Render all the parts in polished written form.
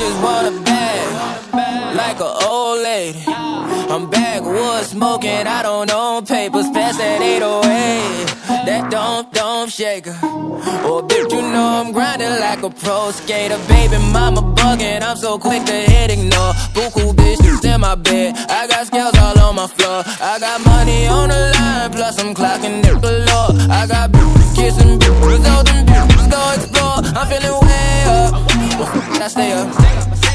just want a bag, like an old lady. I'm backwoods smoking, I don't own papers, pass that 808. That don't shake her. Oh, bitch, you know I'm grinding like a pro skater. Baby mama bugging, I'm so quick to hit ignore. Buku bitches in my bed, I got scales all on my floor. I got money on the line, plus I'm clocking it galore. I got bitches kissing bitches, all them bitches go explore. I'm feeling way up, well, I stay up.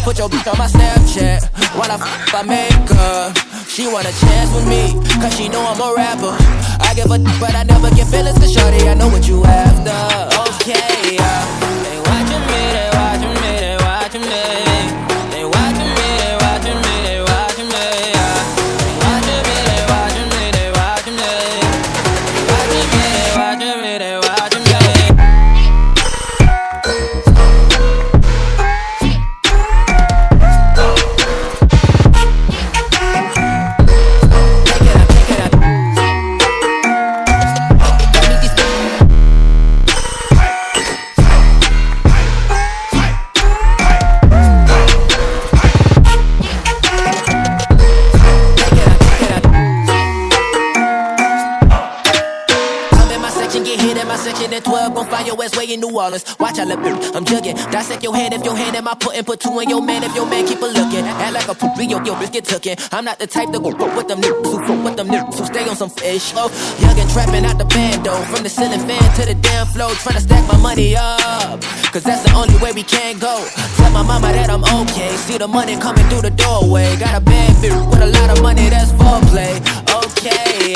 Put your bitch on my Snapchat while I make her. She want a chance with me, cause she know I'm a rapper. I give a but I never get feelings, cause shorty, I know what you after. Okay, they watching me, they watching me, they watching me. They watching me, they watching me, they watching me. They watching me, they watching me, they watching me. They watching me, they watching me, they watching me. At 12, gon' find your ass way in New Orleans. Watch I look, I'm jugging. Dissect your head if your hand in my puttin'. Put two in your man if your man keep a looking. Act like a poopy, yo, bitch get tookin'. I'm not the type to go with them niggas who fuck with them niggas who stay on some fish. Oh, young and trappin' out the bando. From the ceiling fan to the damn floor. Tryna stack my money up, cause that's the only way we can go. Tell my mama that I'm okay. See the money coming through the doorway. Got a bad bitch with a lot of money, that's foreplay. Okay,